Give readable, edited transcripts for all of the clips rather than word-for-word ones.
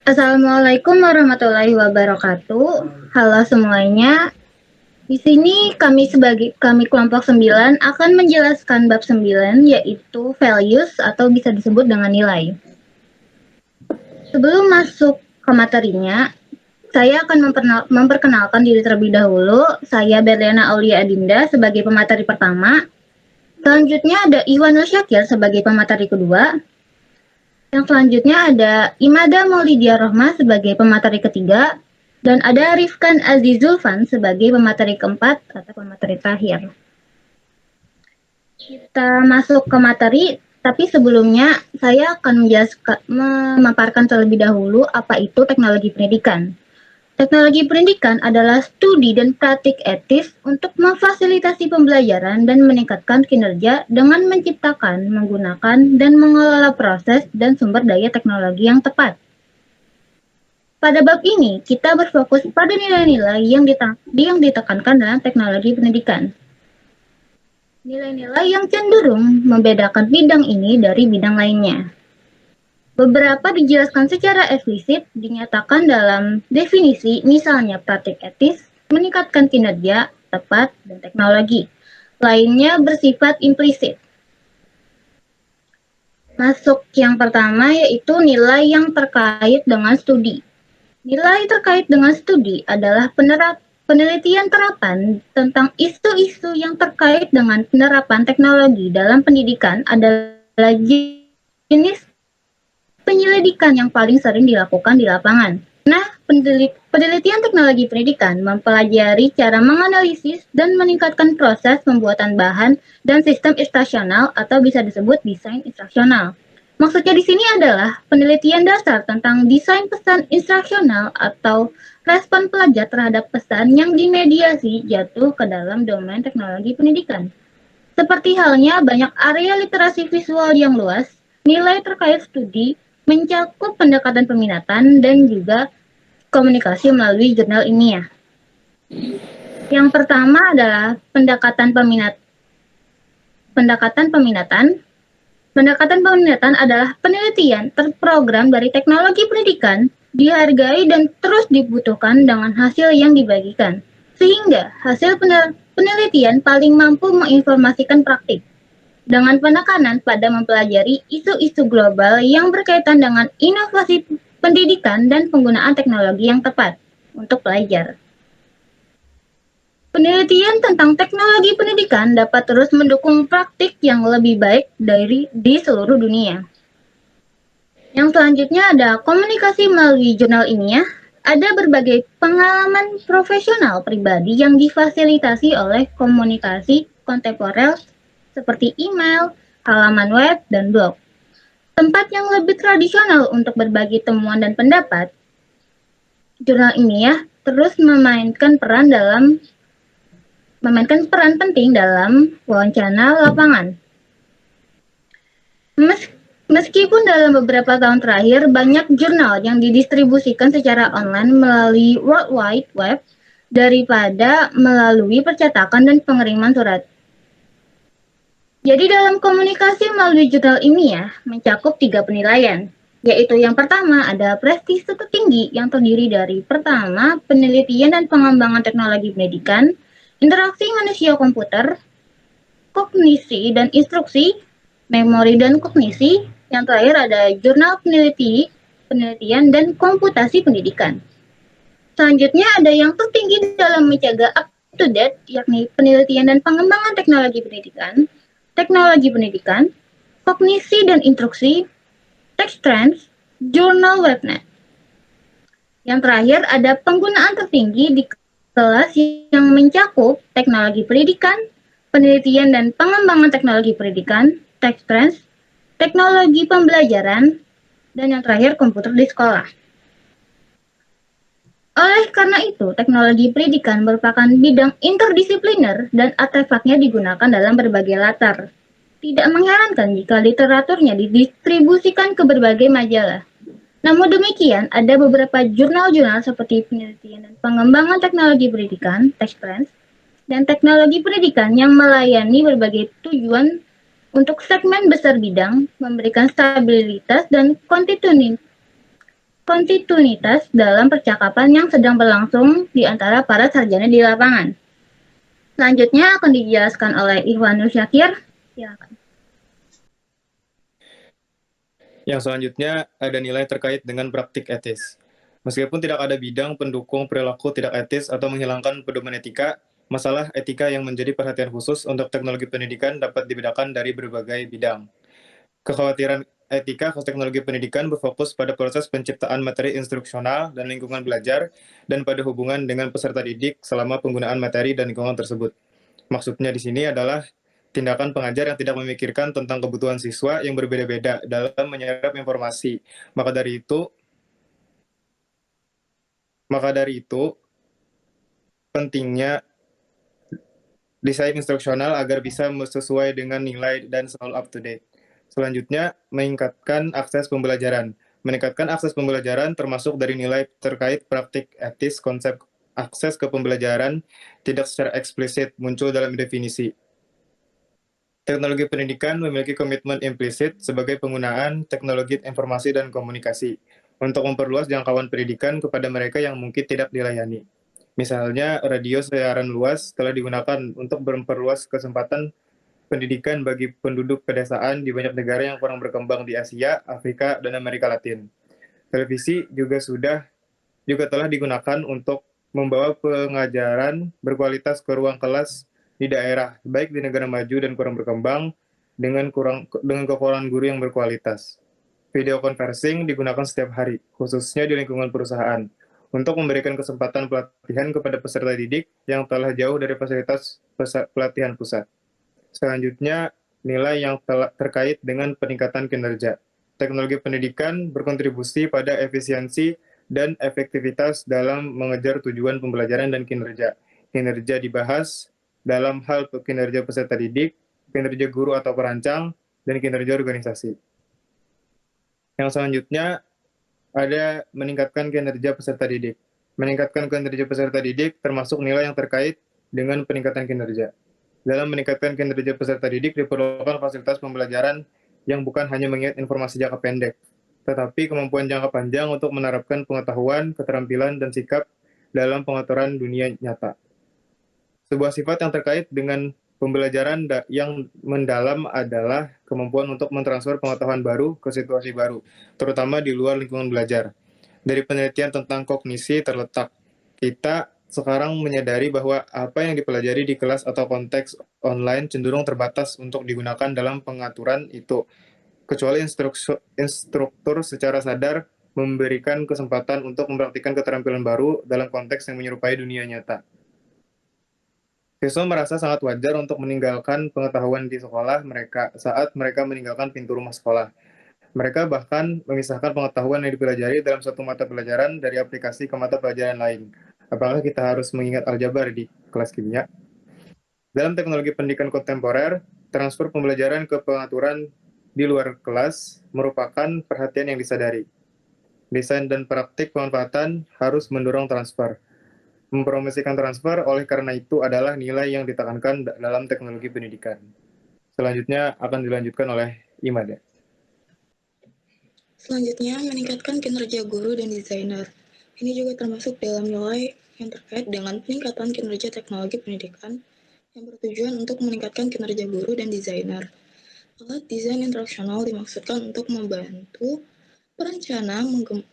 Assalamualaikum warahmatullahi wabarakatuh. Halo semuanya. Di sini kami kelompok 9 akan menjelaskan bab 9 yaitu values atau bisa disebut dengan nilai. Sebelum masuk ke materinya, saya akan memperkenalkan diri terlebih dahulu. Saya Berliana Aulia Adinda sebagai pemateri pertama. Selanjutnya ada Iwan Syakir sebagai pemateri kedua. Yang selanjutnya ada Imada Maulidia Rohmah sebagai pemateri ketiga, dan ada Rifkan Azizulfan sebagai pemateri keempat atau pemateri terakhir. Kita masuk ke materi, tapi sebelumnya saya akan memaparkan terlebih dahulu apa itu teknologi pendidikan. Teknologi pendidikan adalah studi dan praktik etis untuk memfasilitasi pembelajaran dan meningkatkan kinerja dengan menciptakan, menggunakan, dan mengelola proses dan sumber daya teknologi yang tepat. Pada bab ini, kita berfokus pada nilai-nilai yang ditekankan dalam teknologi pendidikan. Nilai-nilai yang cenderung membedakan bidang ini dari bidang lainnya. Beberapa dijelaskan secara eksplisit, dinyatakan dalam definisi, misalnya praktik etis, meningkatkan kinerja, tepat, dan teknologi. Lainnya bersifat implisit. Masuk yang pertama yaitu nilai yang terkait dengan studi. Nilai terkait dengan studi adalah penelitian terapan tentang isu-isu yang terkait dengan penerapan teknologi dalam pendidikan adalah jenis penyelidikan yang paling sering dilakukan di lapangan. Nah, penelitian teknologi pendidikan mempelajari cara menganalisis dan meningkatkan proses pembuatan bahan dan sistem instruksional atau bisa disebut desain instruksional. Maksudnya di sini adalah penelitian dasar tentang desain pesan instruksional atau respon pelajar terhadap pesan yang dimediasi jatuh ke dalam domain teknologi pendidikan. Seperti halnya banyak area literasi visual yang luas, nilai terkait studi mencakup pendekatan peminatan dan juga komunikasi melalui jurnal ilmiah. Yang pertama adalah pendekatan peminatan. Pendekatan peminatan adalah penelitian terprogram dari teknologi pendidikan, dihargai dan terus dibutuhkan dengan hasil yang dibagikan, sehingga hasil penelitian paling mampu menginformasikan praktik, dengan penekanan pada mempelajari isu-isu global yang berkaitan dengan inovasi pendidikan dan penggunaan teknologi yang tepat untuk pelajar. Penelitian tentang teknologi pendidikan dapat terus mendukung praktik yang lebih baik di seluruh dunia. Yang selanjutnya ada komunikasi melalui jurnal ilmiah. Ada berbagai pengalaman profesional pribadi yang difasilitasi oleh komunikasi kontemporer seperti email, halaman web, dan blog. Tempat yang lebih tradisional untuk berbagi temuan dan pendapat, jurnal ilmiah terus memainkan peran penting dalam wawancara lapangan. Meskipun dalam beberapa tahun terakhir banyak jurnal yang didistribusikan secara online melalui World Wide Web daripada melalui percetakan dan pengiriman surat. Jadi dalam komunikasi melalui jurnal ilmiah mencakup 3 penilaian, yaitu yang pertama ada prestise tertinggi yang terdiri dari pertama penelitian dan pengembangan teknologi pendidikan, interaksi manusia komputer, kognisi dan instruksi, memori dan kognisi. Yang terakhir ada jurnal penelitian dan komputasi pendidikan. Selanjutnya ada yang tertinggi dalam menjaga up to date, yakni penelitian dan pengembangan teknologi pendidikan, kognisi dan instruksi, text trends, jurnal webnet. Yang terakhir ada penggunaan tertinggi di kelas yang mencakup teknologi pendidikan, penelitian dan pengembangan teknologi pendidikan, text trends, teknologi pembelajaran, dan yang terakhir komputer di sekolah. Oleh karena itu, teknologi pendidikan merupakan bidang interdisipliner dan artefaknya digunakan dalam berbagai latar. Tidak mengherankan jika literaturnya didistribusikan ke berbagai majalah. Namun demikian, ada beberapa jurnal-jurnal seperti penelitian dan pengembangan teknologi pendidikan, text trends, dan teknologi pendidikan yang melayani berbagai tujuan untuk segmen besar bidang, memberikan stabilitas dan kontinuitas dalam percakapan yang sedang berlangsung di antara para sarjana di lapangan. Selanjutnya akan dijelaskan oleh Ikhwanul Syakir. Silakan. Yang selanjutnya ada nilai terkait dengan praktik etis. Meskipun tidak ada bidang pendukung perilaku tidak etis atau menghilangkan pedoman etika, masalah etika yang menjadi perhatian khusus untuk teknologi pendidikan dapat dibedakan dari berbagai bidang. Kekhawatiran etika teknologi pendidikan berfokus pada proses penciptaan materi instruksional dan lingkungan belajar dan pada hubungan dengan peserta didik selama penggunaan materi dan lingkungan tersebut. Maksudnya di sini adalah tindakan pengajar yang tidak memikirkan tentang kebutuhan siswa yang berbeda-beda dalam menyerap informasi. Maka dari itu pentingnya desain instruksional agar bisa sesuai dengan nilai dan selalu up to date. Selanjutnya, meningkatkan akses pembelajaran. Meningkatkan akses pembelajaran termasuk dari nilai terkait praktik etis. Konsep akses ke pembelajaran tidak secara eksplisit muncul dalam definisi. Teknologi pendidikan memiliki komitmen implisit sebagai penggunaan teknologi informasi dan komunikasi untuk memperluas jangkauan pendidikan kepada mereka yang mungkin tidak dilayani. Misalnya, radio siaran luas telah digunakan untuk memperluas kesempatan pendidikan bagi penduduk pedesaan di banyak negara yang kurang berkembang di Asia, Afrika, dan Amerika Latin. Televisi juga telah digunakan untuk membawa pengajaran berkualitas ke ruang kelas di daerah, baik di negara maju dan kurang berkembang, dengan kekurangan guru yang berkualitas. Video conferencing digunakan setiap hari, khususnya di lingkungan perusahaan, untuk memberikan kesempatan pelatihan kepada peserta didik yang telah jauh dari fasilitas pelatihan pusat. Selanjutnya, nilai yang terkait dengan peningkatan kinerja. Teknologi pendidikan berkontribusi pada efisiensi dan efektivitas dalam mengejar tujuan pembelajaran dan kinerja. Kinerja dibahas dalam hal kinerja peserta didik, kinerja guru atau perancang, dan kinerja organisasi. Yang selanjutnya ada meningkatkan kinerja peserta didik. Meningkatkan kinerja peserta didik termasuk nilai yang terkait dengan peningkatan kinerja. Dalam meningkatkan kinerja peserta didik diperlukan fasilitas pembelajaran yang bukan hanya mengingat informasi jangka pendek, tetapi kemampuan jangka panjang untuk menerapkan pengetahuan, keterampilan, dan sikap dalam pengaturan dunia nyata. Sebuah sifat yang terkait dengan pembelajaran yang mendalam adalah kemampuan untuk mentransfer pengetahuan baru ke situasi baru, terutama di luar lingkungan belajar. Dari penelitian tentang kognisi terletak, kita sekarang menyadari bahwa apa yang dipelajari di kelas atau konteks online cenderung terbatas untuk digunakan dalam pengaturan itu, kecuali instruktur secara sadar memberikan kesempatan untuk mempraktikkan keterampilan baru dalam konteks yang menyerupai dunia nyata. Siswa merasa sangat wajar untuk meninggalkan pengetahuan di sekolah saat mereka meninggalkan pintu rumah sekolah. Mereka bahkan memisahkan pengetahuan yang dipelajari dalam satu mata pelajaran dari aplikasi ke mata pelajaran lain. Apakah kita harus mengingat aljabar di kelas kimia? Dalam teknologi pendidikan kontemporer, transfer pembelajaran ke pengaturan di luar kelas merupakan perhatian yang disadari. Desain dan praktik pemanfaatan harus mendorong transfer. Mempromosikan transfer oleh karena itu adalah nilai yang ditekankan dalam teknologi pendidikan. Selanjutnya akan dilanjutkan oleh Imada. Selanjutnya, meningkatkan kinerja guru dan desainer. Ini juga termasuk dalam nilai yang terkait dengan peningkatan kinerja teknologi pendidikan yang bertujuan untuk meningkatkan kinerja guru dan desainer. Alat desain instruksional dimaksudkan untuk membantu perencana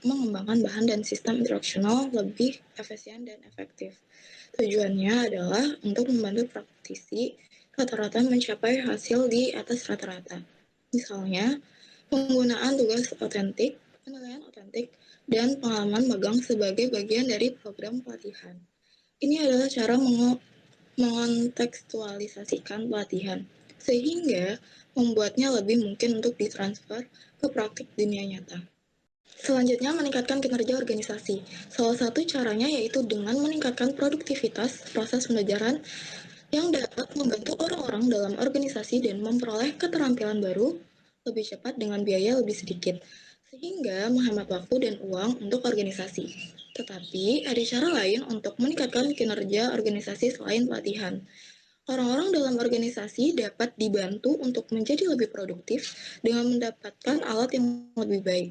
mengembangkan bahan dan sistem instruksional lebih efisien dan efektif. Tujuannya adalah untuk membantu praktisi rata-rata mencapai hasil di atas rata-rata. Misalnya, penggunaan tugas otentik, penilaian otentik, dan pengalaman magang sebagai bagian dari program pelatihan. Ini adalah cara mengontekstualisasikan pelatihan, sehingga membuatnya lebih mungkin untuk ditransfer ke praktik dunia nyata. Selanjutnya, meningkatkan kinerja organisasi. Salah satu caranya yaitu dengan meningkatkan produktivitas proses pembelajaran yang dapat membantu orang-orang dalam organisasi dan memperoleh keterampilan baru lebih cepat dengan biaya lebih sedikit, sehingga menghemat waktu dan uang untuk organisasi. Tetapi, ada cara lain untuk meningkatkan kinerja organisasi selain pelatihan. Orang-orang dalam organisasi dapat dibantu untuk menjadi lebih produktif dengan mendapatkan alat yang lebih baik.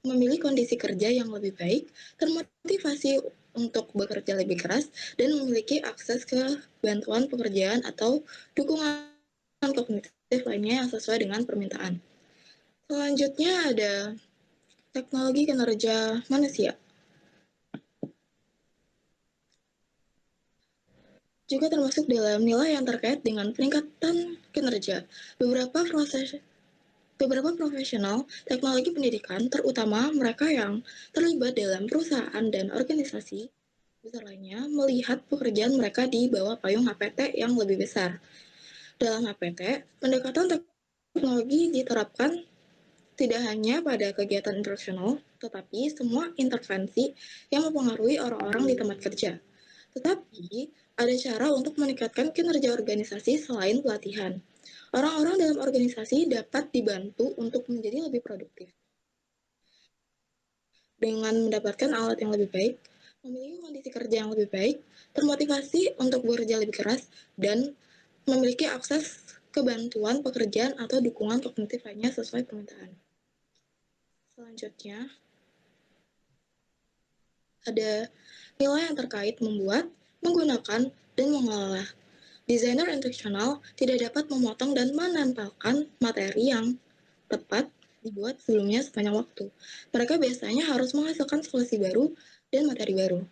memilih kondisi kerja yang lebih baik, termotivasi untuk bekerja lebih keras, dan memiliki akses ke bantuan pekerjaan atau dukungan kognitif lainnya yang sesuai dengan permintaan. Selanjutnya ada teknologi kinerja manusia. Juga termasuk dalam nilai yang terkait dengan peningkatan kinerja. Beberapa profesional teknologi pendidikan, terutama mereka yang terlibat dalam perusahaan dan organisasi besar lainnya, melihat pekerjaan mereka di bawah payung HPT yang lebih besar. Dalam HPT, pendekatan teknologi diterapkan tidak hanya pada kegiatan instruksional, tetapi semua intervensi yang mempengaruhi orang-orang di tempat kerja. Tetapi, ada cara untuk meningkatkan kinerja organisasi selain pelatihan. Orang-orang dalam organisasi dapat dibantu untuk menjadi lebih produktif dengan mendapatkan alat yang lebih baik, memiliki kondisi kerja yang lebih baik, termotivasi untuk bekerja lebih keras, dan memiliki akses ke bantuan pekerjaan atau dukungan kognitif lainnya sesuai permintaan. Selanjutnya, ada nilai yang terkait membuat, menggunakan, dan mengelola. Desainer instruksional tidak dapat memotong dan menempelkan materi yang tepat dibuat sebelumnya sepanjang waktu. Mereka biasanya harus menghasilkan solusi baru dan materi baru.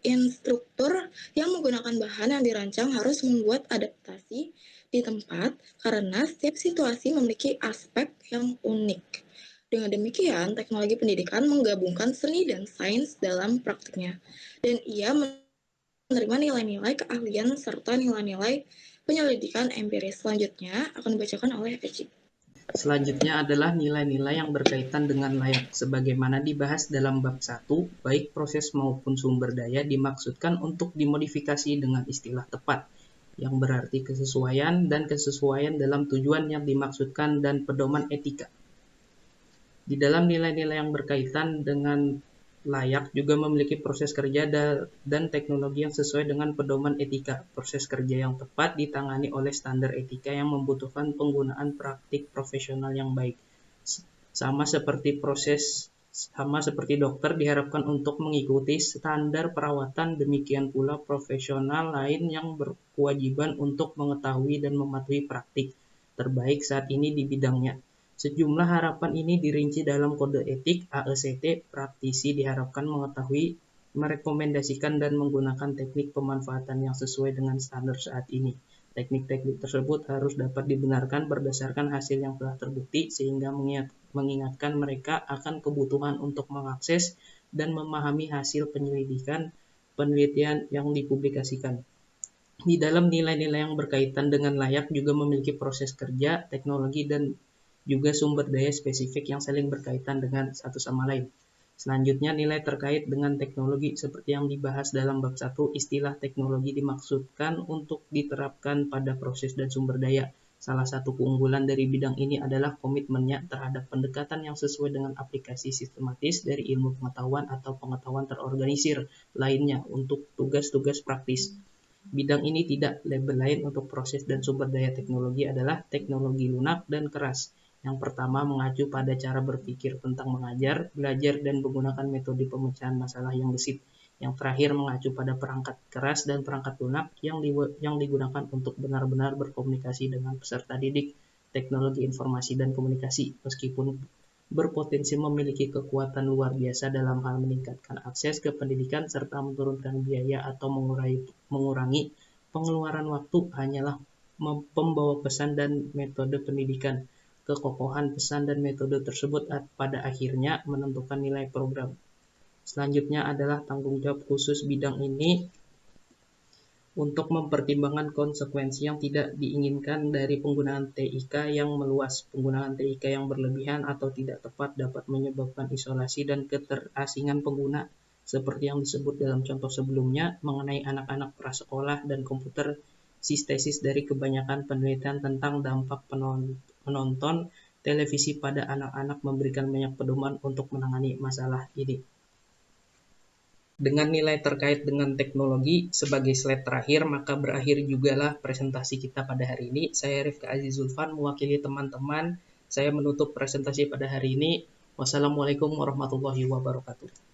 Instruktur yang menggunakan bahan yang dirancang harus membuat adaptasi di tempat karena setiap situasi memiliki aspek yang unik. Dengan demikian, teknologi pendidikan menggabungkan seni dan sains dalam praktiknya, dan ia menerima nilai-nilai keahlian serta nilai-nilai penyelidikan empiris. Selanjutnya akan dibacakan oleh Eci. Selanjutnya adalah nilai-nilai yang berkaitan dengan layak. Sebagaimana dibahas dalam bab 1, baik proses maupun sumber daya dimaksudkan untuk dimodifikasi dengan istilah tepat, yang berarti kesesuaian dan kesesuaian dalam tujuan yang dimaksudkan dan pedoman etika. Di dalam nilai-nilai yang berkaitan dengan layak juga memiliki proses kerja dan teknologi yang sesuai dengan pedoman etika. Proses kerja yang tepat ditangani oleh standar etika yang membutuhkan penggunaan praktik profesional yang baik. Sama seperti dokter diharapkan untuk mengikuti standar perawatan, demikian pula profesional lain yang berkewajiban untuk mengetahui dan mematuhi praktik terbaik saat ini di bidangnya. Sejumlah harapan ini dirinci dalam kode etik AECT. Praktisi diharapkan mengetahui, merekomendasikan, dan menggunakan teknik pemanfaatan yang sesuai dengan standar saat ini. Teknik-teknik tersebut harus dapat dibenarkan berdasarkan hasil yang telah terbukti, sehingga mengingatkan mereka akan kebutuhan untuk mengakses dan memahami hasil penelitian yang dipublikasikan. Di dalam nilai-nilai yang berkaitan dengan layak juga memiliki proses kerja, teknologi, dan juga sumber daya spesifik yang saling berkaitan dengan satu sama lain. Selanjutnya, nilai terkait dengan teknologi seperti yang dibahas dalam bab 1, istilah teknologi dimaksudkan untuk diterapkan pada proses dan sumber daya. Salah satu keunggulan dari bidang ini adalah komitmennya terhadap pendekatan yang sesuai dengan aplikasi sistematis dari ilmu pengetahuan atau pengetahuan terorganisir lainnya untuk tugas-tugas praktis. Bidang ini tidak label lain untuk proses dan sumber daya teknologi adalah teknologi lunak dan keras. Yang pertama mengacu pada cara berpikir tentang mengajar, belajar, dan menggunakan metode pemecahan masalah yang gesit. Yang terakhir mengacu pada perangkat keras dan perangkat lunak yang digunakan untuk benar-benar berkomunikasi dengan peserta didik. Teknologi informasi dan komunikasi, meskipun berpotensi memiliki kekuatan luar biasa dalam hal meningkatkan akses ke pendidikan serta menurunkan biaya atau mengurangi pengeluaran waktu, hanyalah pembawa pesan dan metode pendidikan. Kekokohan pesan dan metode tersebut pada akhirnya menentukan nilai program. Selanjutnya adalah tanggung jawab khusus bidang ini untuk mempertimbangkan konsekuensi yang tidak diinginkan dari penggunaan TIK yang meluas. Penggunaan TIK yang berlebihan atau tidak tepat dapat menyebabkan isolasi dan keterasingan pengguna, seperti yang disebut dalam contoh sebelumnya mengenai anak-anak prasekolah dan komputer. Sintesis dari kebanyakan penelitian tentang dampak menonton televisi pada anak-anak memberikan banyak pedoman untuk menangani masalah ini. Dengan nilai terkait dengan teknologi sebagai slide terakhir, maka berakhir jugalah presentasi kita pada hari ini. Saya Rifka Aziz Zulfan, mewakili teman-teman. Saya menutup presentasi pada hari ini. Wassalamualaikum warahmatullahi wabarakatuh.